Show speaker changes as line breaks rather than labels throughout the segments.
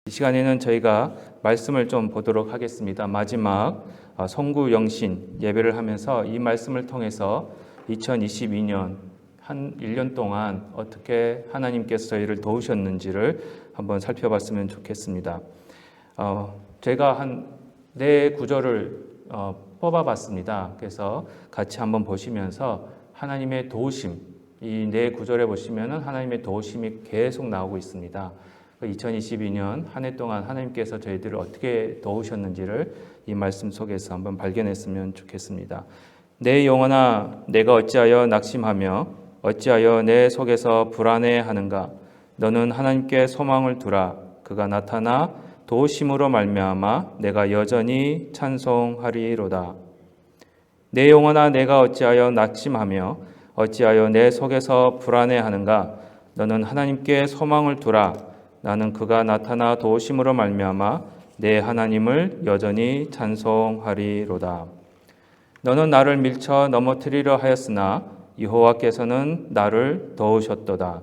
이 시간에는 저희가 말씀을 좀 보도록 하겠습니다. 마지막 송구영신 예배를 하면서 이 말씀을 통해서 2022년 한 1년 동안 어떻게 하나님께서 저희를 도우셨는지를 한번 살펴봤으면 좋겠습니다. 제가 한 네 구절을 뽑아봤습니다. 그래서 같이 한번 보시면서 하나님의 도우심, 이 네 구절에 보시면은 하나님의 도우심이 계속 나오고 있습니다. 2022년 한 해 동안 하나님께서 저희들을 어떻게 도우셨는지를 이 말씀 속에서 한번 발견했으면 좋겠습니다. 내 영혼아, 내가 어찌하여 낙심하며 어찌하여 내 속에서 불안해하는가? 너는 하나님께 소망을 두라. 그가 나타나 도우심으로 말미암아 내가 여전히 찬송하리로다. 내 영혼아, 내가 어찌하여 낙심하며 어찌하여 내 속에서 불안해하는가? 너는 하나님께 소망을 두라. 나는 그가 나타나 도우심으로 말미암아 내 하나님을 여전히 찬송하리로다. 너는 나를 밀쳐 넘어뜨리려 하였으나 여호와께서는 나를 도우셨도다.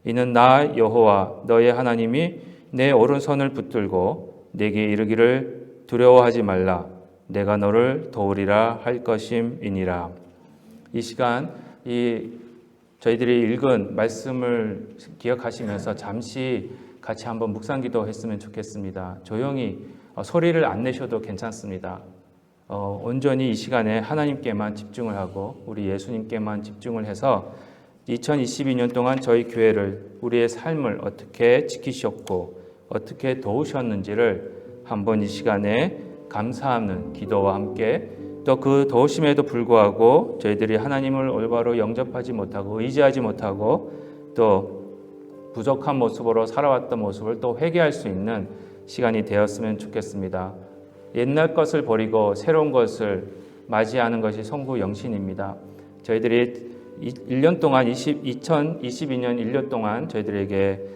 이는 나 여호와 너의 하나님이 내 오른손을 붙들고 내게 이르기를 두려워하지 말라. 내가 너를 도우리라 할 것임이니라. 이 시간 저희들이 읽은 말씀을 기억하시면서 잠시 같이 한번 묵상기도 했으면 좋겠습니다. 조용히 소리를 안 내셔도 괜찮습니다. 온전히 이 시간에 하나님께만 집중을 하고 우리 예수님께만 집중을 해서 2022년 동안 저희 교회를, 우리의 삶을 어떻게 지키셨고 어떻게 도우셨는지를 한번 이 시간에 감사하는 기도와 함께, 또 그 도우심에도 불구하고 저희들이 하나님을 올바로 영접하지 못하고 의지하지 못하고 또 부족한 모습으로 살아왔던 모습을 또 회개할 수 있는 시간이 되었으면 좋겠습니다. 옛날 것을 버리고 새로운 것을 맞이하는 것이 송구영신입니다. 저희들이 1년 동안 2022년 1년 동안 저희들에게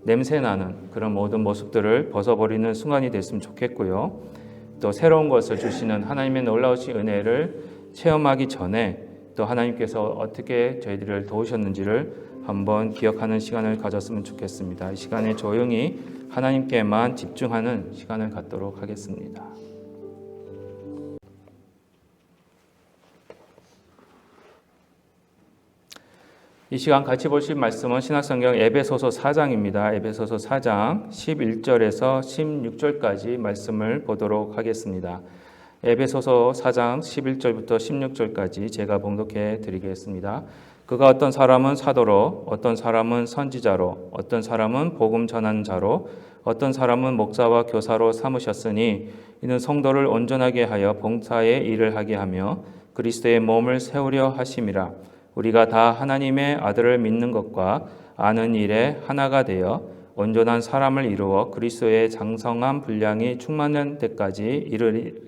냄새나는 그런 모든 모습들을 벗어버리는 순간이 됐으면 좋겠고요. 또 새로운 것을 주시는 하나님의 놀라우신 은혜를 체험하기 전에 또 하나님께서 어떻게 저희들을 도우셨는지를 한번 기억하는 시간을 가졌으면 좋겠습니다. 이 시간에 조용히 하나님께만 집중하는 시간을 갖도록 하겠습니다. 이 시간 같이 보실 말씀은 신약성경 에베소서 4장입니다. 에베소서 4장 11절에서 16절까지 말씀을 보도록 하겠습니다. 에베소서 4장 11절부터 16절까지 제가 봉독해 드리겠습니다. 그가 어떤 사람은 사도로, 어떤 사람은 선지자로, 어떤 사람은 복음 전하는 자로, 어떤 사람은 목사와 교사로 삼으셨으니 이는 성도를 온전하게 하여 봉사의 일을 하게 하며 그리스도의 몸을 세우려 하심이라. 우리가 다 하나님의 아들을 믿는 것과 아는 일에 하나가 되어 온전한 사람을 이루어 그리스도의 장성한 분량이 충만한 데까지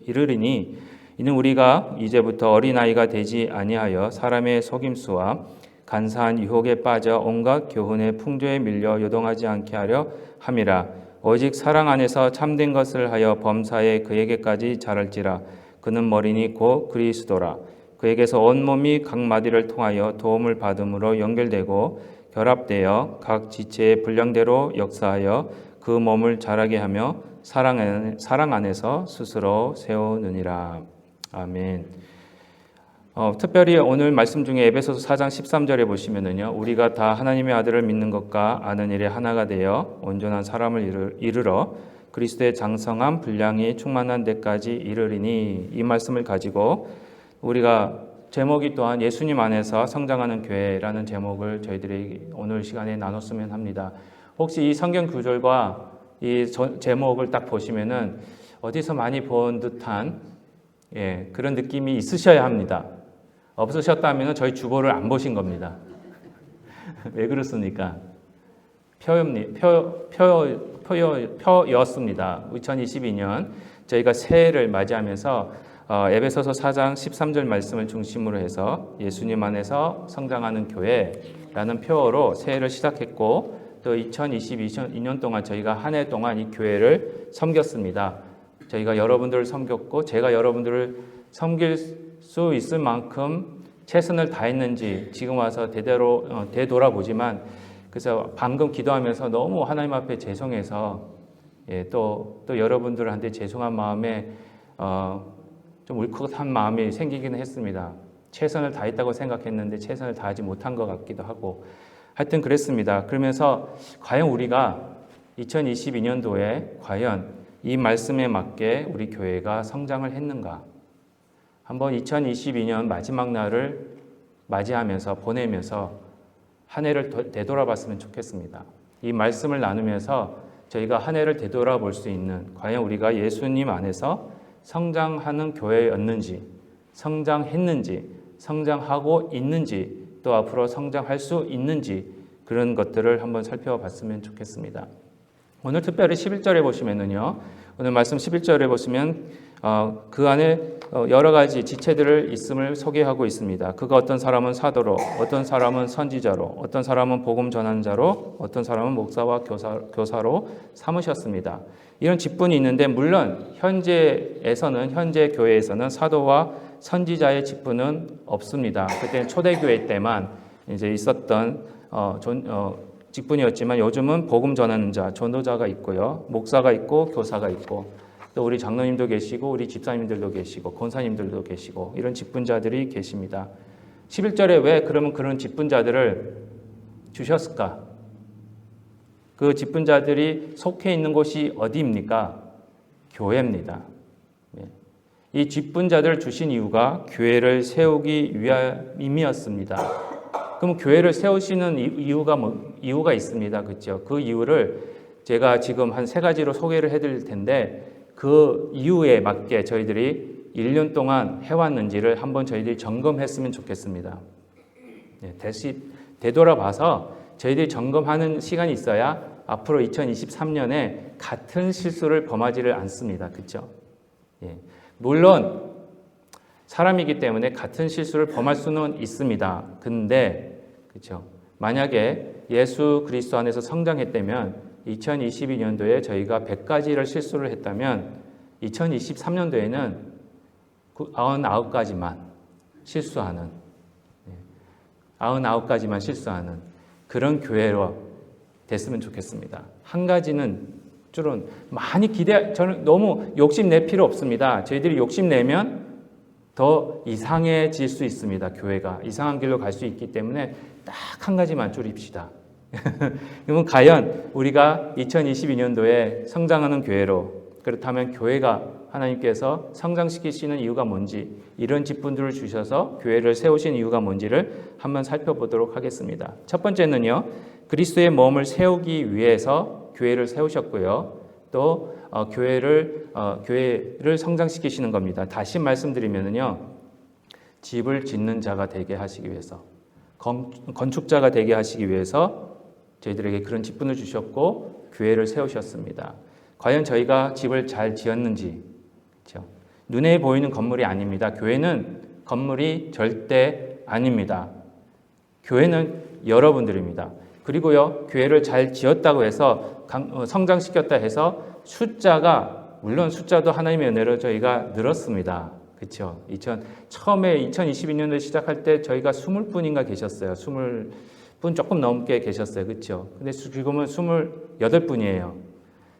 이르리니 이는 우리가 이제부터 어린아이가 되지 아니하여 사람의 속임수와 간사한 유혹에 빠져 온갖 교훈의 풍조에 밀려 요동하지 않게 하려 함이라. 오직 사랑 안에서 참된 것을 하여 범사에 그에게까지 자랄지라. 그는 머리니 곧 그리스도라. 그에게서 온몸이 각 마디를 통하여 도움을 받음으로 연결되고 결합되어 각 지체의 분량대로 역사하여 그 몸을 자라게 하며 사랑 안에서 스스로 세우느니라. 아멘. 특별히 오늘 말씀 중에 에베소서 4장 13절에 보시면은요, 우리가 다 하나님의 아들을 믿는 것과 아는 일에 하나가 되어 온전한 사람을 이르러 그리스도의 장성한 분량이 충만한 데까지 이르리니, 이 말씀을 가지고 우리가 제목이 또한 예수님 안에서 성장하는 교회라는 제목을 저희들이 오늘 시간에 나눴으면 합니다. 혹시 이 성경 구절과 이 제목을 딱 보시면은 어디서 많이 본 듯한 그런 느낌이 있으셔야 합니다. 없으셨다면 저희 주보를 안 보신 겁니다. 왜 그렇습니까? 표였습니다. 2022년 저희가 새해를 맞이하면서 에베소서 4장 13절 말씀을 중심으로 해서 예수님 안에서 성장하는 교회라는 표어로 새해를 시작했고, 또 2022년 동안 저희가 한 해 동안 이 교회를 섬겼습니다. 저희가 여러분들을 섬겼고 제가 여러분들을 섬길 수 있을 만큼 최선을 다했는지 지금 와서 되돌아보지만 그래서 방금 기도하면서 너무 하나님 앞에 죄송해서 또 여러분들한테 죄송한 마음에 좀 울컥한 마음이 생기기는 했습니다. 최선을 다했다고 생각했는데 최선을 다하지 못한 것 같기도 하고 하여튼 그랬습니다. 그러면서 과연 우리가 2022년도에 과연 이 말씀에 맞게 우리 교회가 성장을 했는가? 한번 2022년 마지막 날을 맞이하면서 보내면서 한 해를 되돌아봤으면 좋겠습니다. 이 말씀을 나누면서 저희가 한 해를 되돌아볼 수 있는 과연 우리가 예수님 안에서 성장하는 교회였는지, 성장했는지, 성장하고 있는지, 또 앞으로 성장할 수 있는지 그런 것들을 한번 살펴봤으면 좋겠습니다. 오늘 특별히 11절에 보시면은요, 오늘 말씀 11절에 보시면 그 안에 여러 가지 지체들을 있음을 소개하고 있습니다. 그가 어떤 사람은 사도로, 어떤 사람은 선지자로, 어떤 사람은 복음 전환자로, 어떤 사람은 목사와 교사로 삼으셨습니다. 이런 직분이 있는데 물론 현재 교회에서는 사도와 선지자의 직분은 없습니다. 그때는 초대교회 때만 이제 있었던 직분이었지만 요즘은 복음 전환자, 전도자가 있고요, 목사가 있고 교사가 있고 또 우리 장로님도 계시고 우리 집사님들도 계시고 권사님들도 계시고 이런 직분자들이 계십니다. 11절에 왜 그러면 그런 직분자들을 주셨을까? 그 직분자들이 속해 있는 곳이 어디입니까? 교회입니다. 이 직분자들을 주신 이유가 교회를 세우기 위함이었습니다. 그럼 교회를 세우시는 이유가 있습니다. 그렇죠? 그 이유를 제가 지금 한 3가지로 소개를 해드릴 텐데 그 이유에 맞게 저희들이 1년 동안 해왔는지를 한번 저희들이 점검했으면 좋겠습니다. 다시 되돌아봐서 저희들이 점검하는 시간이 있어야 앞으로 2023년에 같은 실수를 범하지를 않습니다. 그렇죠? 물론 사람이기 때문에 같은 실수를 범할 수는 있습니다. 근데 그렇죠? 만약에 예수 그리스도 안에서 성장했다면 2022년도에 저희가 100가지를 실수를 했다면 2023년도에는 99가지만 실수하는 그런 교회로 됐으면 좋겠습니다. 한 가지는 줄은 많이 저는 너무 욕심낼 필요 없습니다. 저희들이 욕심내면 더 이상해질 수 있습니다. 교회가 이상한 길로 갈 수 있기 때문에 딱 한 가지만 줄입시다. 그러면 과연 우리가 2022년도에 성장하는 교회로, 그렇다면 교회가 하나님께서 성장시키시는 이유가 뭔지, 이런 직분들을 주셔서 교회를 세우신 이유가 뭔지를 한번 살펴보도록 하겠습니다. 첫 번째는요, 그리스도의 몸을 세우기 위해서 교회를 세우셨고요. 또 교회를 성장시키시는 겁니다. 다시 말씀드리면요, 집을 짓는 자가 되게 하시기 위해서, 건축자가 되게 하시기 위해서 저희들에게 그런 직분을 주셨고 교회를 세우셨습니다. 과연 저희가 집을 잘 지었는지, 그렇죠? 눈에 보이는 건물이 아닙니다. 교회는 건물이 절대 아닙니다. 교회는 여러분들입니다. 그리고요, 교회를 잘 지었다고 해서 성장시켰다 해서 물론 숫자도 하나님의 은혜로 저희가 늘었습니다. 그렇죠? 처음에 2022년도에 시작할 때 저희가 20분인가 계셨어요. 20분 조금 넘게 계셨어요. 그렇죠? 근데 지금은 28분이에요.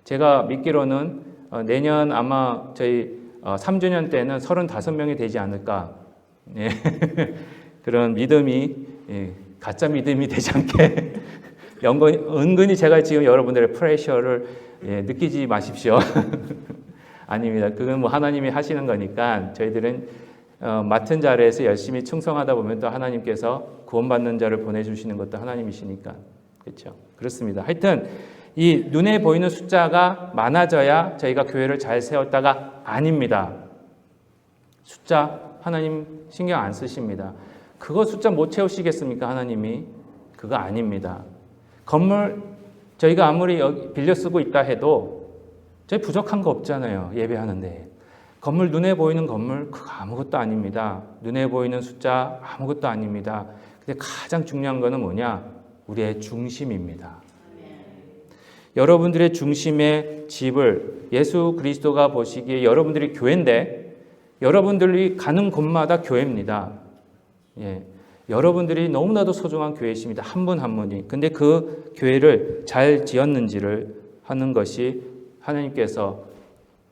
제가 믿기로는 내년 아마 저희 3주년 때는 35명이 되지 않을까. 네. 그런 믿음이 가짜 믿음이 되지 않게 은근히 제가 지금 여러분들의 프레셔를 느끼지 마십시오. 아닙니다. 그건 뭐 하나님이 하시는 거니까 저희들은 맡은 자리에서 열심히 충성하다 보면 또 하나님께서 구원받는 자를 보내주시는 것도 하나님이시니까. 그렇죠? 그렇습니다. 하여튼 이 눈에 보이는 숫자가 많아져야 저희가 교회를 잘 세웠다가 아닙니다. 숫자 하나님 신경 안 쓰십니다. 그거 숫자 못 채우시겠습니까? 하나님이. 그거 아닙니다. 건물 저희가 아무리 빌려 쓰고 있다 해도 저희 부족한 거 없잖아요. 예배하는데. 건물 눈에 보이는 건물 그거 아무것도 아닙니다. 눈에 보이는 숫자 아무것도 아닙니다. 근데 가장 중요한 거는 뭐냐? 우리의 중심입니다. 여러분들의 중심의 집을 예수 그리스도가 보시기에 여러분들이 교회인데 여러분들이 가는 곳마다 교회입니다. 예. 여러분들이 너무나도 소중한 교회이십니다. 한 분 한 분이. 근데 그 교회를 잘 지었는지를 하는 것이 하나님께서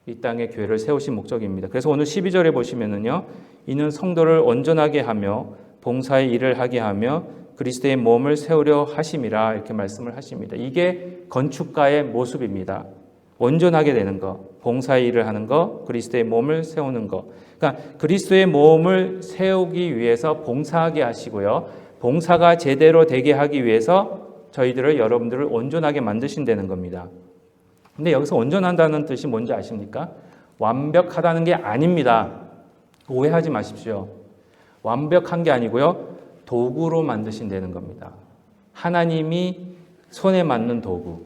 이 땅에 교회를 세우신 목적입니다. 그래서 오늘 12절에 보시면은요. 이는 성도를 온전하게 하며 봉사의 일을 하게 하며 그리스도의 몸을 세우려 하심이라 이렇게 말씀을 하십니다. 이게 건축가의 모습입니다. 온전하게 되는 거, 봉사의 일을 하는 거, 그리스도의 몸을 세우는 거. 그러니까 그리스도의 몸을 세우기 위해서 봉사하게 하시고요. 봉사가 제대로 되게 하기 위해서 저희들을 여러분들을 온전하게 만드신다는 겁니다. 근데 여기서 온전한다는 뜻이 뭔지 아십니까? 완벽하다는 게 아닙니다. 오해하지 마십시오. 완벽한 게 아니고요. 도구로 만드신다는 겁니다. 하나님이 손에 맞는 도구.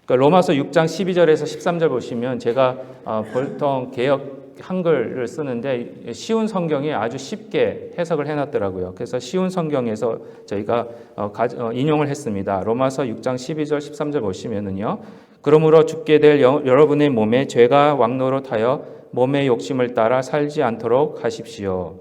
그러니까 로마서 6장 12절에서 13절 보시면 제가 보통 개역 한글을 쓰는데 쉬운 성경이 아주 쉽게 해석을 해놨더라고요. 그래서 쉬운 성경에서 저희가 인용을 했습니다. 로마서 6장 12절 13절 보시면은요. 그러므로 죽게 될 여러분의 몸에 죄가 왕노릇하여 몸의 욕심을 따라 살지 않도록 하십시오.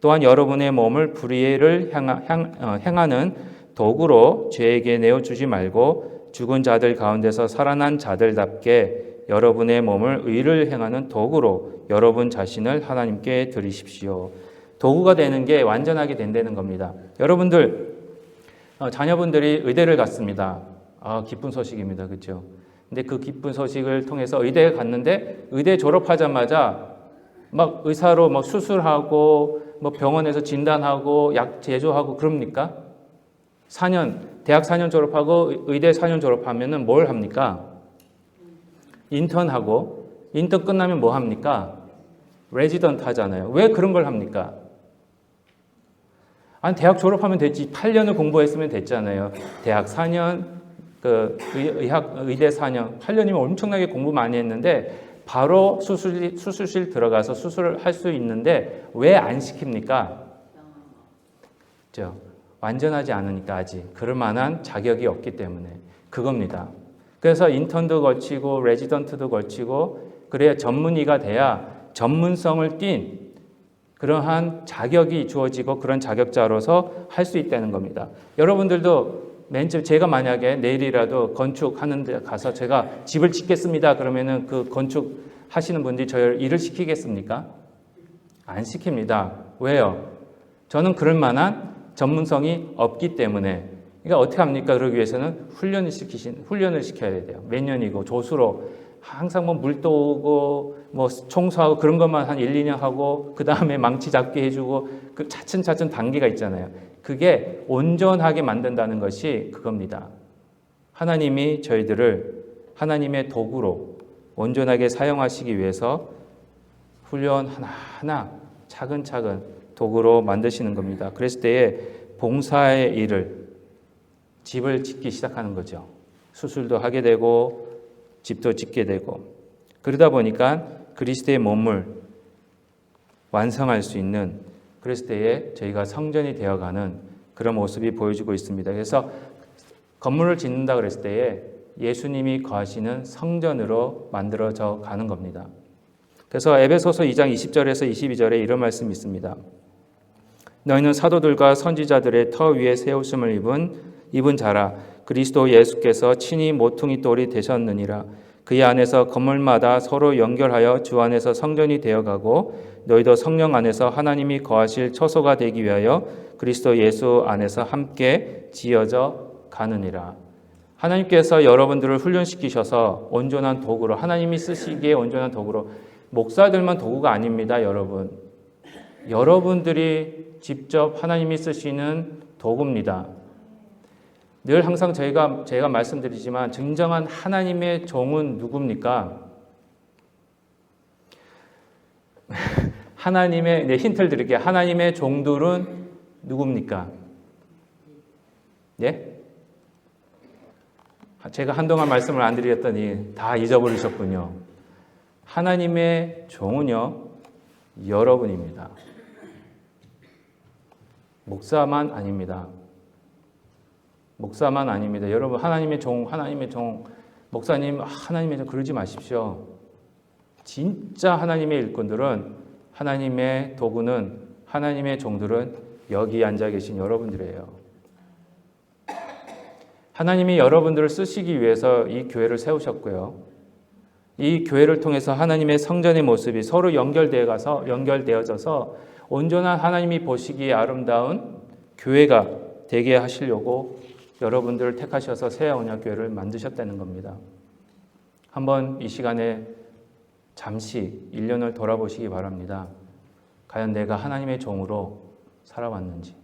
또한 여러분의 몸을 불의를 행하는 도구로 죄에게 내어주지 말고 죽은 자들 가운데서 살아난 자들답게 여러분의 몸을 의를 행하는 도구로 여러분 자신을 하나님께 드리십시오. 도구가 되는 게 완전하게 된다는 겁니다. 여러분들 자녀분들이 의대를 갔습니다. 기쁜 소식입니다. 그렇죠? 근데 그 기쁜 소식을 통해서 의대에 갔는데 의대 졸업하자마자 막 의사로 막 수술하고 뭐 병원에서 진단하고 약 제조하고 그럽니까? 4년 대학 4년 졸업하고 의대 4년 졸업하면은 뭘 합니까? 인턴하고 인턴 끝나면 뭐 합니까? 레지던트 하잖아요. 왜 그런 걸 합니까? 아니 대학 졸업하면 됐지. 8년을 공부했으면 됐잖아요. 대학 4년 의대 4년 8년이면 엄청나게 공부 많이 했는데 바로 수술실 들어가서 수술을 할 수 있는데 왜 안 시킵니까? 완전하지 않으니까 아직 그럴 만한 자격이 없기 때문에 그겁니다. 그래서 인턴도 걸치고 레지던트도 걸치고 그래야 전문의가 돼야 전문성을 띈 그러한 자격이 주어지고 그런 자격자로서 할 수 있다는 겁니다. 여러분들도 맨 처음 제가 만약에 내일이라도 건축하는 데 가서 제가 집을 짓겠습니다. 그러면은 그 건축 하시는 분들이 저를 일을 시키겠습니까? 안 시킵니다. 왜요? 저는 그럴 만한 전문성이 없기 때문에. 그러니까 어떻게 합니까? 그러기 위해서는 훈련을 시켜야 돼요. 몇 년이고 조수로 항상 뭐 물도 오고 뭐 청소하고 그런 것만 한 1, 2년 하고 그 다음에 망치 잡게 해주고 그 차츰차츰 단계가 있잖아요. 그게 온전하게 만든다는 것이 그겁니다. 하나님이 저희들을 하나님의 도구로 온전하게 사용하시기 위해서 훈련 하나하나 차근차근 도구로 만드시는 겁니다. 그랬을 때에 봉사의 일을 집을 짓기 시작하는 거죠. 수술도 하게 되고 집도 짓게 되고 그러다 보니까 그리스도의 몸을 완성할 수 있는 그랬을 때에 저희가 성전이 되어가는 그런 모습이 보여지고 있습니다. 그래서 건물을 짓는다 그랬을 때에 예수님이 거하시는 성전으로 만들어져 가는 겁니다. 그래서 에베소서 2장 20절에서 22절에 이런 말씀이 있습니다. 너희는 사도들과 선지자들의 터 위에 세우심을 입은 자라 그리스도 예수께서 친히 모퉁이 돌이 되셨느니라. 그의 안에서 건물마다 서로 연결하여 주 안에서 성전이 되어가고 너희도 성령 안에서 하나님이 거하실 처소가 되기 위하여 그리스도 예수 안에서 함께 지어져 가느니라. 하나님께서 여러분들을 훈련시키셔서 온전한 도구로 하나님이 쓰시기에 온전한 도구로 목사들만 도구가 아닙니다. 여러분들이 직접 하나님이 쓰시는 도구입니다. 늘 항상 제가 말씀드리지만 진정한 하나님의 종은 누굽니까? 힌트를 드릴게요. 하나님의 종들은 누굽니까? 예? 제가 한동안 말씀을 안 드렸더니 다 잊어버리셨군요. 하나님의 종은요, 여러분입니다. 목사만 아닙니다. 여러분, 하나님의 종, 목사님, 하나님의 종, 그러지 마십시오. 진짜 하나님의 일꾼들은 하나님의 도구는 하나님의 종들은 여기 앉아 계신 여러분들이에요. 하나님이 여러분들을 쓰시기 위해서 이 교회를 세우셨고요. 이 교회를 통해서 하나님의 성전의 모습이 서로 연결되어져서 온전한 하나님이 보시기에 아름다운 교회가 되게 하시려고 여러분들을 택하셔서 새언약교회를 만드셨다는 겁니다. 한번 이 시간에 잠시 1년을 돌아보시기 바랍니다. 과연 내가 하나님의 종으로 살아왔는지,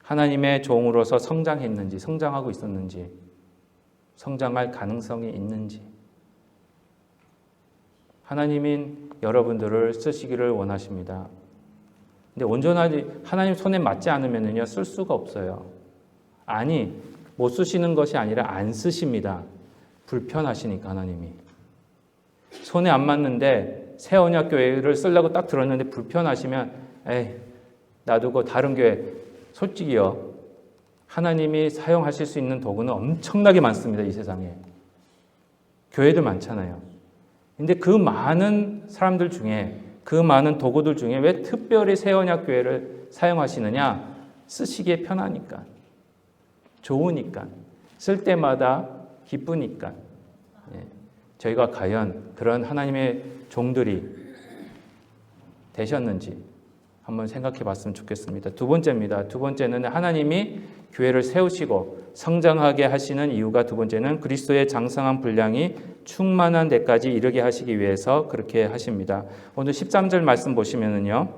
하나님의 종으로서 성장했는지, 성장하고 있었는지, 성장할 가능성이 있는지, 하나님인 여러분들을 쓰시기를 원하십니다. 근데 온전하지 하나님 손에 맞지 않으면요 쓸 수가 없어요. 아니 못 쓰시는 것이 아니라 안 쓰십니다. 불편하시니까 하나님이 손에 안 맞는데 새 언약 교회를 쓰려고 딱 들었는데 불편하시면 에이 놔두고 다른 교회. 솔직히요 하나님이 사용하실 수 있는 도구는 엄청나게 많습니다. 이 세상에 교회들 많잖아요. 근데 그 많은 사람들 중에 그 많은 도구들 중에 왜 특별히 새 언약 교회를 사용하시느냐? 쓰시기에 편하니까, 좋으니까, 쓸 때마다 기쁘니까. 저희가 과연 그런 하나님의 종들이 되셨는지 한번 생각해 봤으면 좋겠습니다. 두 번째입니다. 두 번째는 하나님이 교회를 세우시고 성장하게 하시는 이유가 두 번째는 그리스도의 장성한 분량이 충만한 데까지 이르게 하시기 위해서 그렇게 하십니다. 오늘 13절 말씀 보시면은요.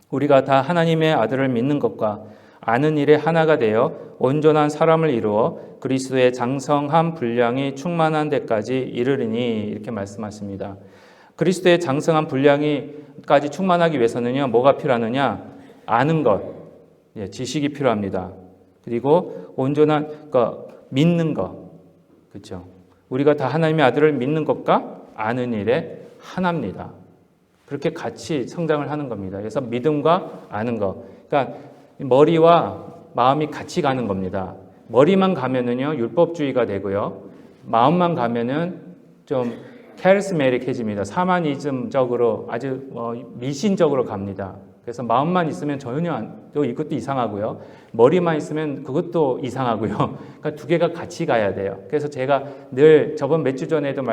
우리가 다 하나님의 아들을 믿는 것과 아는 일에 하나가 되어 온전한 사람을 이루어 그리스도의 장성한 분량이 충만한 데까지 이르리니 이렇게 말씀하십니다. 그리스도의 장성한 분량이까지 충만하기 위해서는요. 뭐가 필요하느냐? 아는 것, 지식이 필요합니다. 그리고 온전한 믿는 것, 그렇죠? 우리가 다 하나님의 아들을 믿는 것과 아는 일에 하나입니다. 그렇게 같이 성장을 하는 겁니다. 그래서 믿음과 아는 것, 그러니까 머리와 마음이 같이 가는 겁니다. 머리만 가면은요 율법주의가 되고요, 마음만 가면은 좀 카리스메틱해집니다. 사마니즘적으로 아주 미신적으로 갑니다. 그래서 마음만 있으면 전혀 이것도 이상하고요. 머리만 있으면 그것도 이상하고요. 그러니까 두 개가 같이 가야 돼요. 그래서 제가 늘 저번 몇 주 전에도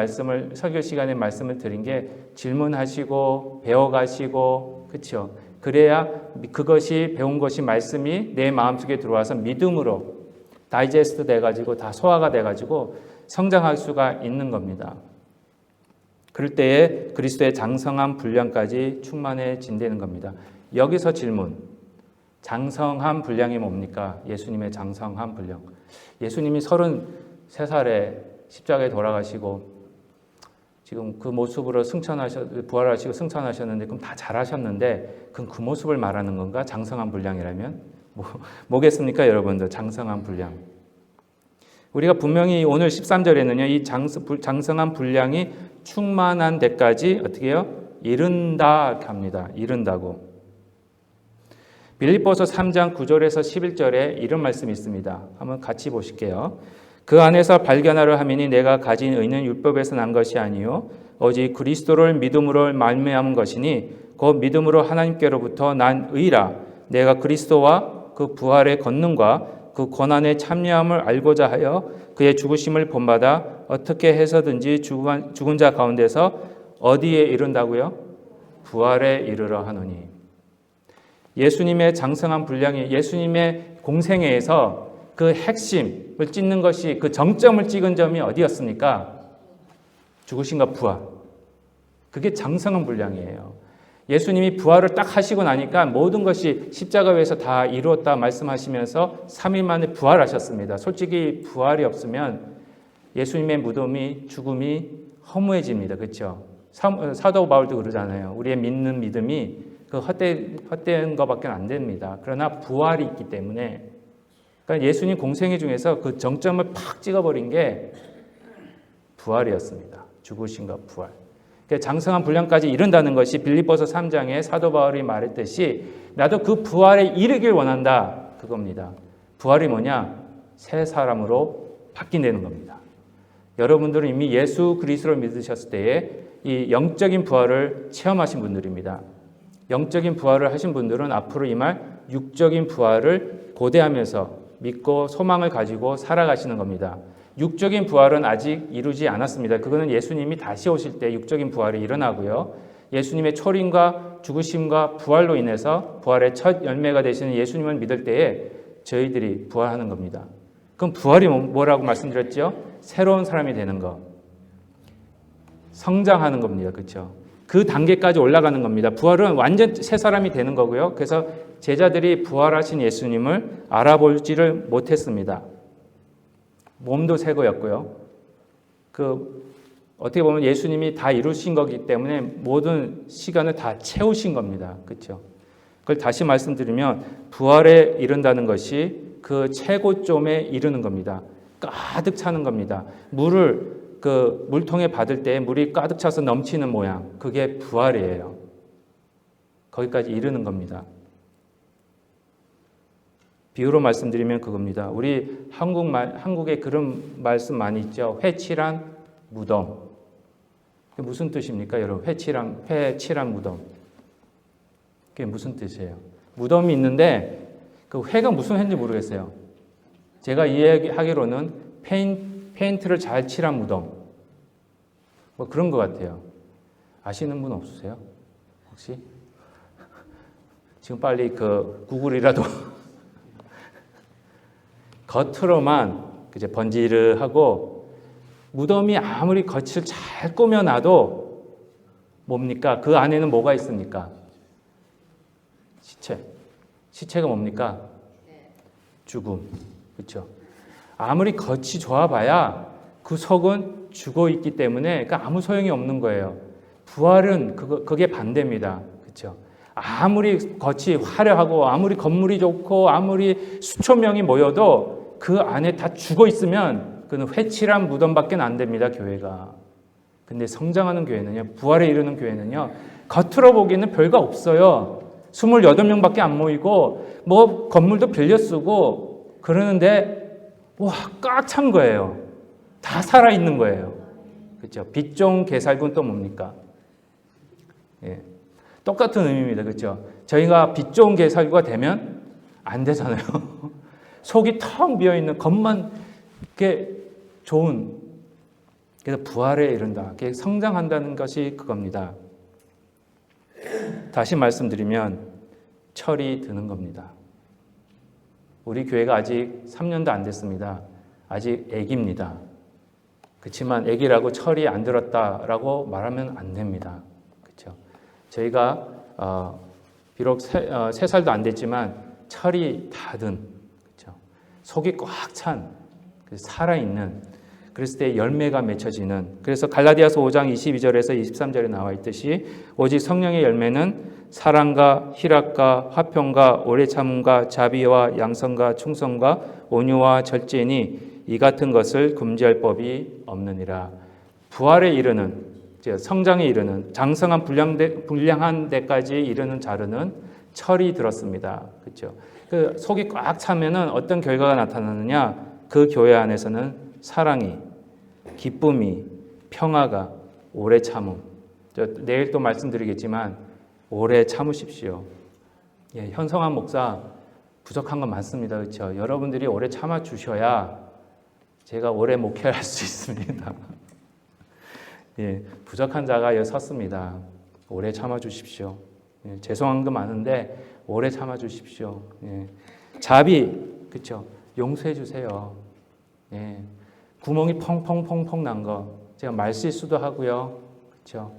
설교 시간에 말씀을 드린 게 질문하시고 배워가시고 그렇죠. 그래야 그것이 배운 것이 말씀이 내 마음속에 들어와서 믿음으로 다이제스트 돼가지고 다 소화가 돼가지고 성장할 수가 있는 겁니다. 그럴 때에 그리스도의 장성한 분량까지 충만해진다는 겁니다. 여기서 질문. 장성한 분량이 뭡니까? 예수님의 장성한 분량. 예수님이 33살에 십자가에 돌아가시고 지금 그 모습으로 부활하시고 승천하셨는데 그럼 다 잘하셨는데 그럼 그 모습을 말하는 건가? 장성한 분량이라면? 뭐겠습니까 여러분들? 장성한 분량. 우리가 분명히 오늘 13절에는요. 이 장성한 분량이 충만한 데까지 어떻게 해요? 이른다 합니다. 이른다고. 빌립보서 3장 9절에서 11절에 이런 말씀이 있습니다. 한번 같이 보실게요. 그 안에서 발견하려 함이니 내가 가진 의는 율법에서 난 것이 아니요 오직 그리스도를 믿음으로 말미암은 것이니 그 믿음으로 하나님께로부터 난 의라. 내가 그리스도와 그 부활의 권능과 그 고난의 참여함을 알고자 하여 그의 죽으심을 본받아 어떻게 해서든지 죽은 자 가운데서 어디에 이른다고요? 부활에 이르러 하노니. 예수님의 장성한 분량이 예수님의 공생애에서 그 핵심을 찢는 것이 그 정점을 찍은 점이 어디였습니까? 죽으심과 부활. 그게 장성한 분량이에요. 예수님이 부활을 딱 하시고 나니까 모든 것이 십자가 위에서 다 이루었다 말씀하시면서 3일 만에 부활하셨습니다. 솔직히 부활이 없으면 예수님의 무덤이 죽음이 허무해집니다. 그렇죠? 사도 바울도 그러잖아요. 우리의 믿는 믿음이 그 헛된 것밖에 안 됩니다. 그러나 부활이 있기 때문에 그러니까 예수님 공생애 중에서 그 정점을 팍 찍어버린 게 부활이었습니다. 죽으심과 부활. 장성한 분량까지 이른다는 것이 빌립보서 3장에 사도 바울이 말했듯이 나도 그 부활에 이르길 원한다. 그겁니다. 부활이 뭐냐? 새 사람으로 바뀐다는 겁니다. 여러분들은 이미 예수 그리스도를 믿으셨을 때에 이 영적인 부활을 체험하신 분들입니다. 영적인 부활을 하신 분들은 앞으로 임할 육적인 부활을 고대하면서 믿고 소망을 가지고 살아가시는 겁니다. 육적인 부활은 아직 이루지 않았습니다. 그거는 예수님이 다시 오실 때 육적인 부활이 일어나고요. 예수님의 초림과 죽으심과 부활로 인해서 부활의 첫 열매가 되시는 예수님을 믿을 때에 저희들이 부활하는 겁니다. 그럼 부활이 뭐라고 말씀드렸죠? 새로운 사람이 되는 것. 성장하는 겁니다. 그렇죠? 그 단계까지 올라가는 겁니다. 부활은 완전 새 사람이 되는 거고요. 그래서 제자들이 부활하신 예수님을 알아보지를 못했습니다. 몸도 새 거였고요. 어떻게 보면 예수님이 다 이루신 거기 때문에 모든 시간을 다 채우신 겁니다. 그렇죠? 그걸 다시 말씀드리면 부활에 이른다는 것이 그 최고점에 이르는 겁니다. 가득 차는 겁니다. 물을 물통에 받을 때 물이 가득 차서 넘치는 모양, 그게 부활이에요. 거기까지 이르는 겁니다. 비유로 말씀드리면 그겁니다. 우리 한국에 그런 말씀 많이 있죠. 회칠한 무덤. 무슨 뜻입니까, 여러분? 회칠한 무덤. 그게 무슨 뜻이에요? 무덤이 있는데 그 회가 무슨 회인지 모르겠어요. 제가 이해하기로는 페인트를 잘 칠한 무덤. 뭐 그런 것 같아요. 아시는 분 없으세요? 혹시? 지금 빨리 구글이라도 겉으로만 이제 번지르하고 무덤이 아무리 겉을 잘 꾸며놔도 뭡니까? 그 안에는 뭐가 있습니까? 시체가 뭡니까? 죽음. 그렇죠? 아무리 겉이 좋아봐야 그 속은 죽어 있기 때문에 아무 소용이 없는 거예요. 부활은 그게 반대입니다. 그렇죠? 아무리 겉이 화려하고 아무리 건물이 좋고 아무리 수천 명이 모여도 그 안에 다 죽어 있으면 그는 회칠한 무덤밖에 안 됩니다. 교회가. 근데 성장하는 교회는요, 부활에 이르는 교회는요, 겉으로 보기에는 별거 없어요. 28명밖에 안 모이고 뭐 건물도 빌려 쓰고 그러는데 꽉 찬 거예요. 다 살아있는 거예요. 그렇죠? 빛 좋은 개살군 또 뭡니까? 예. 똑같은 의미입니다. 그렇죠? 저희가 빛 좋은 개살구가 되면 안 되잖아요. 속이 텅 비어있는 겉만 이렇게 좋은, 그래서 부활에 이른다. 성장한다는 것이 그겁니다. 다시 말씀드리면 철이 드는 겁니다. 우리 교회가 아직 3년도 안 됐습니다. 아직 애기입니다. 그렇지만 애기라고 철이 안 들었다라고 말하면 안 됩니다. 그렇죠? 저희가 비록 3살도 안 됐지만 철이 닫은, 그렇죠? 속이 꽉 찬, 살아있는, 그랬을 때 열매가 맺혀지는, 그래서 갈라디아서 5장 22절에서 23절에 나와 있듯이 오직 성령의 열매는 사랑과 희락과 화평과 오래 참음과 자비와 양선과 충성과 온유와 절제니 이 같은 것을 금지할 법이 없느니라. 부활에 이르는, 성장에 이르는, 장성한 불량한 데까지 이르는 자르는 철이 들었습니다. 그렇죠? 그 속이 꽉 차면은 어떤 결과가 나타나느냐? 그 교회 안에서는 사랑이, 기쁨이, 평화가, 오래 참음. 내일 또 말씀드리겠지만 오래 참으십시오. 예, 현성한 목사 부족한 건 많습니다. 그렇죠? 여러분들이 오래 참아 주셔야 제가 오래 목회할 수 있습니다. 예, 부족한 자가 여기 섰습니다. 오래 참아 주십시오. 예, 죄송한 거 많은데 오래 참아 주십시오. 예, 자비, 그렇죠? 용서해 주세요. 예, 구멍이 펑펑펑펑 난 거 제가 말실수도 하고요. 그렇죠?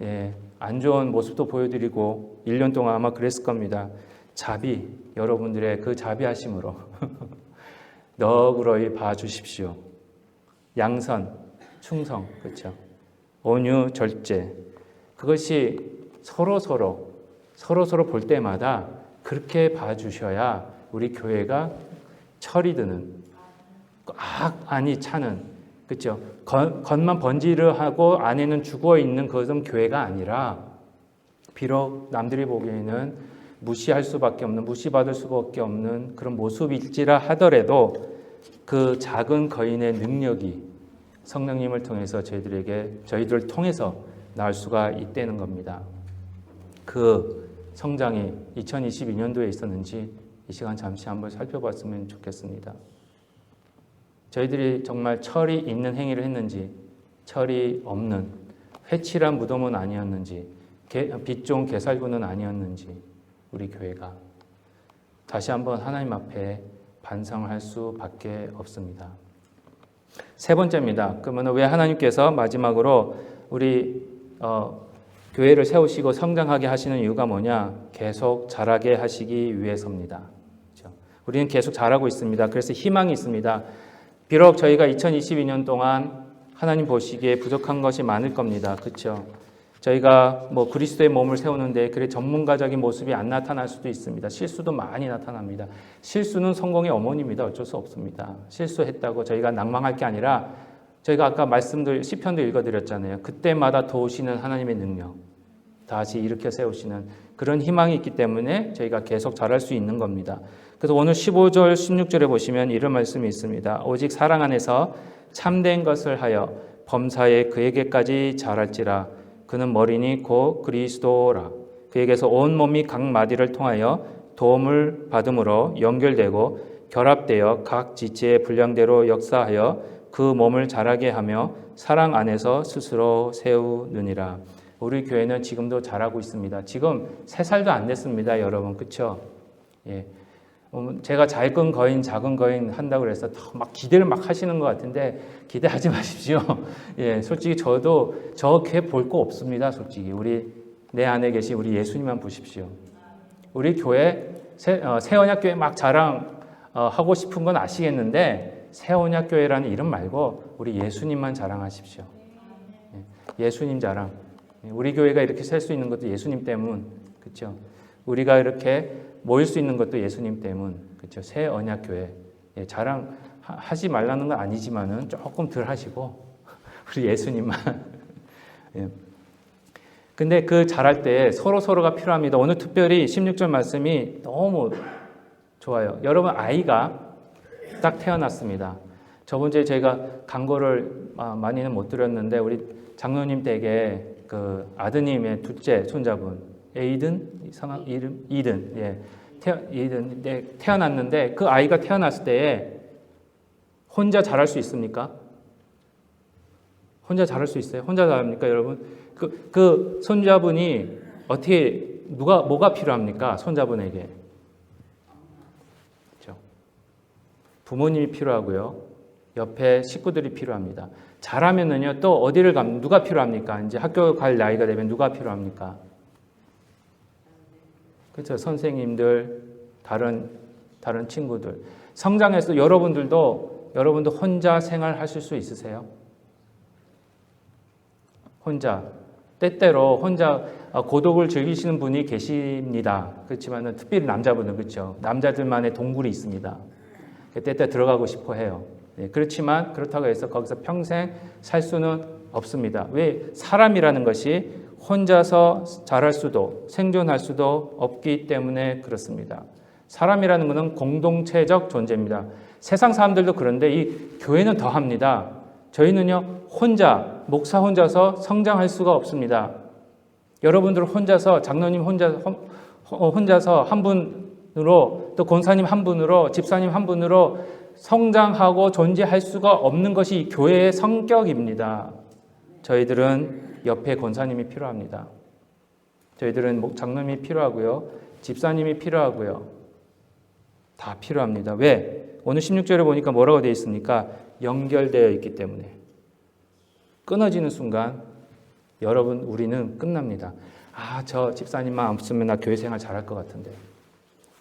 예, 안 좋은 모습도 보여드리고 1년 동안 아마 그랬을 겁니다. 자비, 여러분들의 그 자비하심으로 너그러이 봐주십시오. 양선, 충성, 그렇죠? 온유, 절제, 그것이 서로 볼 때마다 그렇게 봐주셔야 우리 교회가 철이 드는, 꽉 안이 차는, 그렇죠? 겉만 번지르하고 안에는 죽어 있는 그것은 교회가 아니라, 비록 남들이 보기에는 무시할 수밖에 없는, 무시받을 수밖에 없는 그런 모습일지라 하더라도 그 작은 거인의 능력이 성령님을 통해서 저희들을 통해서 나올 수가 있다는 겁니다. 그 성장이 2022년도에 있었는지 이 시간 잠시 한번 살펴봤으면 좋겠습니다. 저희들이 정말 철이 있는 행위를 했는지, 철이 없는 회칠한 무덤은 아니었는지, 빛 좋은 개살구는 아니었는지, 우리 교회가 다시 한번 하나님 앞에 반성할 수밖에 없습니다. 세 번째입니다. 그러면 왜 하나님께서 마지막으로 우리 교회를 세우시고 성장하게 하시는 이유가 뭐냐? 계속 자라게 하시기 위해서입니다. 그렇죠? 우리는 계속 자라고 있습니다. 그래서 희망이 있습니다. 비록 저희가 2022년 동안 하나님 보시기에 부족한 것이 많을 겁니다. 그렇죠? 저희가 그리스도의 몸을 세우는데 그래 전문가적인 모습이 안 나타날 수도 있습니다. 실수도 많이 나타납니다. 실수는 성공의 어머니입니다. 어쩔 수 없습니다. 실수했다고 저희가 낭망할 게 아니라 저희가 아까 시편도 읽어드렸잖아요. 그때마다 도우시는 하나님의 능력, 다시 일으켜 세우시는 그런 희망이 있기 때문에 저희가 계속 자랄 수 있는 겁니다. 그래서 오늘 15절, 16절에 보시면 이런 말씀이 있습니다. 오직 사랑 안에서 참된 것을 하여 범사에 그에게까지 자랄지라. 그는 머리니 곧 그리스도라. 그에게서 온 몸이 각 마디를 통하여 도움을 받음으로 연결되고 결합되어 각 지체의 분량대로 역사하여 그 몸을 자라게 하며 사랑 안에서 스스로 세우느니라. 우리 교회는 지금도 자라고 있습니다. 지금 3살도 안 됐습니다, 여러분. 그렇죠? 예. 제가 작은 거인 한다고 그래서 막 기대를 막 하시는 것 같은데 기대하지 마십시오. 예, 솔직히 저도 저렇게 볼 거 없습니다. 솔직히 내 안에 계신 우리 예수님만 보십시오. 우리 교회 새언약교회 막 자랑하고 싶은 건 아시겠는데 새언약교회라는 이름 말고 우리 예수님만 자랑하십시오. 예, 예수님 자랑. 우리 교회가 이렇게 살 수 있는 것도 예수님 때문, 그렇죠? 우리가 이렇게 모일 수 있는 것도 예수님 때문, 그렇죠? 새 언약교회. 예, 자랑하지 말라는 건 아니지만은 조금 덜 하시고 우리 예수님만. 예. 근데 그 자랄 때 서로가 필요합니다. 오늘 특별히 16절 말씀이 너무 좋아요. 여러분 아이가 딱 태어났습니다. 저번 주에 저희가 강고를 많이는 못 드렸는데 우리 장로님 댁에 그 아드님의 둘째 손자분 에이든 성함 이름 이든 이든 태어났는데 그 아이가 태어났을 때에 혼자 자랄 수 있습니까? 혼자 자랄 수 있어요? 혼자 자랍니까, 여러분? 그 손자분이 어떻게 뭐가 필요합니까? 손자분에게 그렇죠? 부모님이 필요하고요. 옆에 식구들이 필요합니다. 자라면은요 또 어디를 가면 누가 필요합니까? 이제 학교 갈 나이가 되면 누가 필요합니까? 그렇죠. 선생님들, 다른 친구들. 성장해서 여러분도 혼자 생활하실 수 있으세요? 혼자. 때때로 혼자 고독을 즐기시는 분이 계십니다. 그렇지만은 특별히 남자분은 그렇죠. 남자들만의 동굴이 있습니다. 때때 들어가고 싶어 해요. 네, 그렇지만 그렇다고 해서 거기서 평생 살 수는 없습니다. 왜? 사람이라는 것이 혼자서 자랄 수도 생존할 수도 없기 때문에 그렇습니다. 사람이라는 것은 공동체적 존재입니다. 세상 사람들도 그런데 이 교회는 더합니다. 저희는요 목사 혼자서 성장할 수가 없습니다. 여러분들 혼자서 장로님 혼자서 한 분으로 또 권사님 한 분으로 집사님 한 분으로 성장하고 존재할 수가 없는 것이 이 교회의 성격입니다. 저희들은 옆에 권사님이 필요합니다. 저희들은 장로님이 필요하고요. 집사님이 필요하고요. 다 필요합니다. 왜? 오늘 16절에 보니까 뭐라고 되어 있습니까? 연결되어 있기 때문에. 끊어지는 순간 여러분 우리는 끝납니다. 저 집사님만 없으면 나 교회 생활 잘할 것 같은데.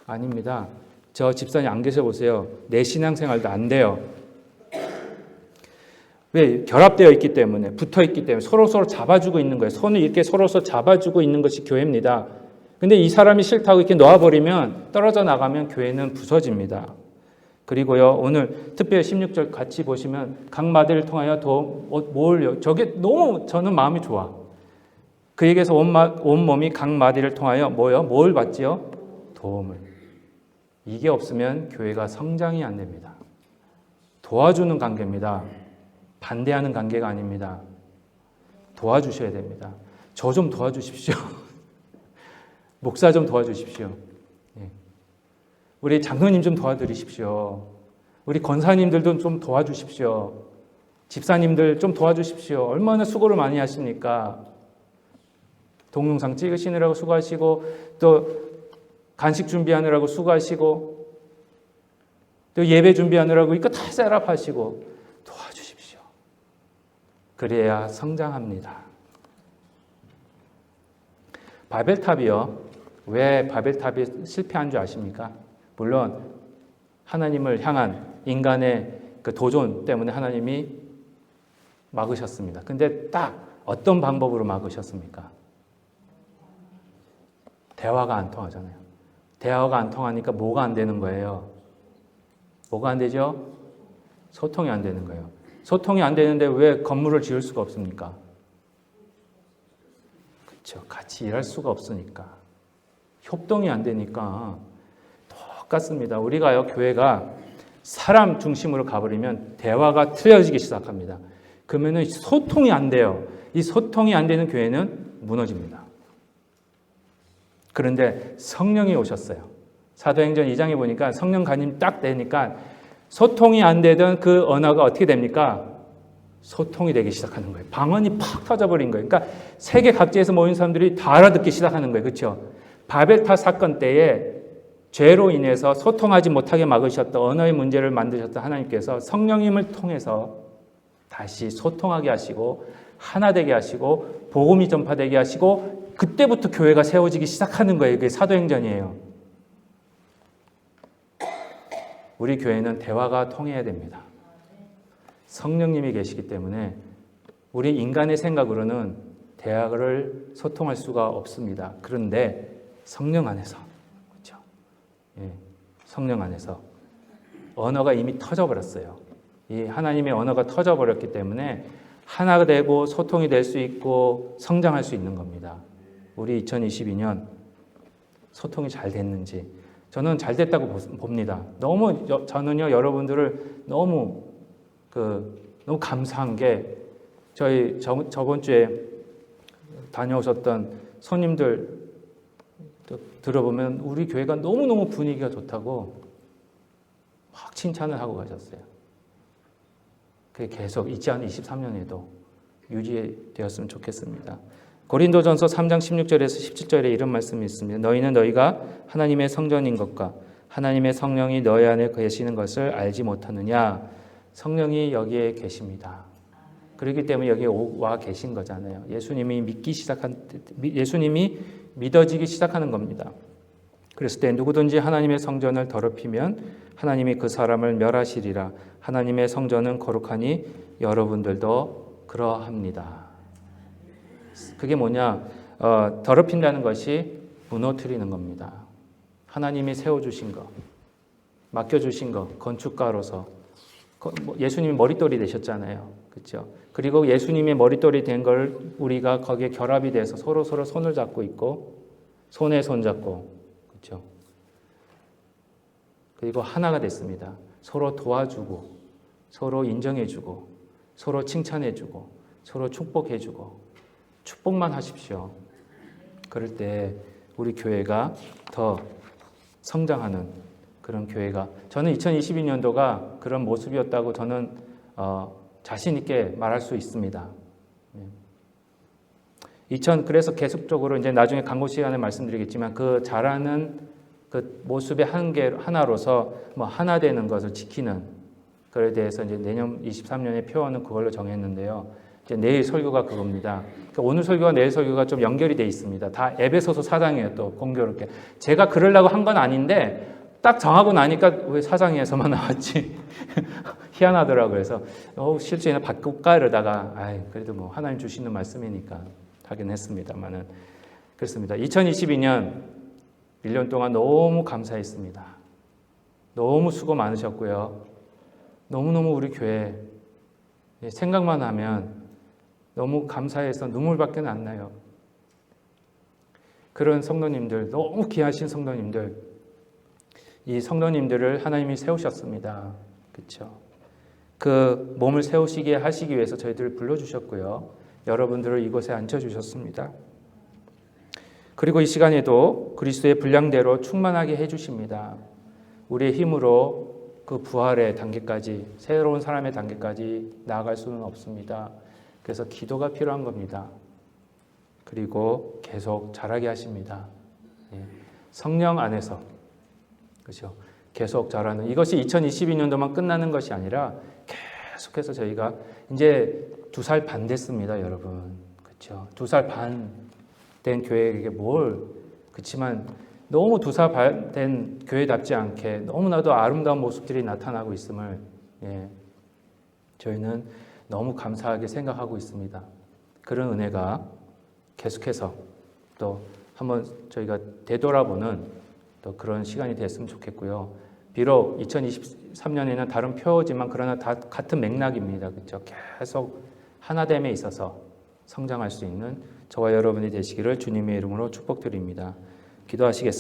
아닙니다. 저 집사님 안 계셔 보세요. 내 신앙생활도 안 돼요. 왜? 결합되어 있기 때문에, 붙어 있기 때문에 서로 잡아주고 있는 거예요. 손을 이렇게 서로 잡아주고 있는 것이 교회입니다. 근데 이 사람이 싫다고 이렇게 놓아버리면 떨어져 나가면 교회는 부서집니다. 그리고요, 오늘 특별히 16절 같이 보시면 각 마디를 통하여 저게 너무 저는 마음이 좋아. 그에게서 온 몸이 각 마디를 통하여 뭘 받지요? 도움을. 이게 없으면 교회가 성장이 안 됩니다. 도와주는 관계입니다. 반대하는 관계가 아닙니다. 도와주셔야 됩니다. 저 좀 도와주십시오. 목사 좀 도와주십시오. 예. 우리 장로님 좀 도와드리십시오. 우리 권사님들도 좀 도와주십시오. 집사님들 좀 도와주십시오. 얼마나 수고를 많이 하십니까? 동영상 찍으시느라고 수고하시고, 또 간식 준비하느라고 수고하시고, 또 예배 준비하느라고 이거 다 셋업하시고 도와주십시오. 그래야 성장합니다. 바벨탑이요. 왜 바벨탑이 실패한 줄 아십니까? 물론 하나님을 향한 인간의 그 도전 때문에 하나님이 막으셨습니다. 근데 딱 어떤 방법으로 막으셨습니까? 대화가 안 통하잖아요. 대화가 안 통하니까 뭐가 안 되는 거예요? 뭐가 안 되죠? 소통이 안 되는 거예요. 소통이 안 되는데 왜 건물을 지을 수가 없습니까? 그렇죠. 같이 일할 수가 없으니까. 협동이 안 되니까. 똑같습니다. 우리가요, 교회가 사람 중심으로 가버리면 대화가 틀어지기 시작합니다. 그러면 소통이 안 돼요. 이 소통이 안 되는 교회는 무너집니다. 그런데 성령이 오셨어요. 사도행전 2장에 보니까 성령 간임 딱 되니까 소통이 안 되던 그 언어가 어떻게 됩니까? 소통이 되기 시작하는 거예요. 방언이 팍 터져버린 거예요. 그러니까 세계 각지에서 모인 사람들이 다 알아듣기 시작하는 거예요. 그렇죠? 바벨탑 사건 때에 죄로 인해서 소통하지 못하게 막으셨던 언어의 문제를 만드셨던 하나님께서 성령님을 통해서 다시 소통하게 하시고 하나 되게 하시고 복음이 전파되게 하시고 그때부터 교회가 세워지기 시작하는 거예요. 그게 사도행전이에요. 우리 교회는 대화가 통해야 됩니다. 성령님이 계시기 때문에 우리 인간의 생각으로는 대화를 소통할 수가 없습니다. 그런데 성령 안에서, 그렇죠? 예, 성령 안에서 언어가 이미 터져버렸어요. 이 하나님의 언어가 터져버렸기 때문에 하나가 되고 소통이 될 수 있고 성장할 수 있는 겁니다. 우리 2022년 소통이 잘 됐는지 저는 잘 됐다고 봅니다. 저는요 여러분들을 너무 감사한 게 저희 저번 주에 다녀오셨던 손님들 들어보면 우리 교회가 너무너무 분위기가 좋다고 막 칭찬을 하고 가셨어요. 그게 계속 2023년에도 유지되었으면 좋겠습니다. 고린도전서 3장 16절에서 17절에 이런 말씀이 있습니다. 너희는 너희가 하나님의 성전인 것과 하나님의 성령이 너희 안에 계시는 것을 알지 못하느냐? 성령이 여기에 계십니다. 그렇기 때문에 여기에 와 계신 거잖아요. 예수님이 믿어지기 시작하는 겁니다. 그랬을 때 누구든지 하나님의 성전을 더럽히면 하나님이 그 사람을 멸하시리라. 하나님의 성전은 거룩하니 여러분들도 그러합니다. 그게 뭐냐? 더럽힌다는 것이 무너뜨리는 겁니다. 하나님이 세워주신 거, 맡겨주신 거, 건축가로서 예수님이 머릿돌이 되셨잖아요. 그렇죠? 그리고 예수님의 머릿돌이 된 걸 우리가 거기에 결합이 돼서 서로 손을 잡고 있고 손에 손 잡고 그렇죠? 그리고 하나가 됐습니다. 서로 도와주고 서로 인정해주고 서로 칭찬해주고 서로 축복해주고 축복만 하십시오. 그럴 때 우리 교회가 더 성장하는 그런 교회가 저는 2022년도가 그런 모습이었다고 저는 자신 있게 말할 수 있습니다. 그래서 계속적으로 이제 나중에 광고 시간에 말씀드리겠지만 그 자라는 그 모습의 하나로서 하나 되는 것을 지키는 그에 대해서 이제 내년 23년의 표어는 그걸로 정했는데요. 이제 내일 설교가 그겁니다. 그러니까 오늘 설교와 내일 설교가 좀 연결이 돼 있습니다. 다 에베소서 4장이에요. 또 공교롭게 제가 그러려고 한 건 아닌데 딱 정하고 나니까 왜 4장에서만 나왔지? 희한하더라고요. 그래서 실제는 바꿀까 이러다가 그래도 하나님 주시는 말씀이니까 하긴 했습니다만은 그렇습니다. 2022년 1년 동안 너무 감사했습니다. 너무 수고 많으셨고요. 너무너무 우리 교회 생각만 하면 너무 감사해서 눈물밖에 안 나요. 그런 성도님들, 너무 귀하신 성도님들, 이 성도님들을 하나님이 세우셨습니다. 그렇죠? 그 몸을 세우시게 하시기 위해서 저희들을 불러주셨고요. 여러분들을 이곳에 앉혀주셨습니다. 그리고 이 시간에도 그리스도의 분량대로 충만하게 해주십니다. 우리의 힘으로 그 부활의 단계까지, 새로운 사람의 단계까지 나아갈 수는 없습니다. 그래서 기도가 필요한 겁니다. 그리고 계속 자라게 하십니다. 성령 안에서, 그렇죠? 계속 자라는, 이것이 2022년도만 끝나는 것이 아니라 계속해서 저희가 이제 2살 반 됐습니다, 여러분. 그렇죠? 2살 반 된 교회에게 그렇지만 너무 2살 반 된 교회답지 않게 너무나도 아름다운 모습들이 나타나고 있음을 저희는 너무 감사하게 생각하고 있습니다. 그런 은혜가 계속해서 또 한번 저희가 되돌아보는 또 그런 시간이 됐으면 좋겠고요. 비록 2023년에는 다른 표지만 그러나 다 같은 맥락입니다. 그렇죠? 계속 하나됨에 있어서 성장할 수 있는 저와 여러분이 되시기를 주님의 이름으로 축복드립니다. 기도하시겠습니다.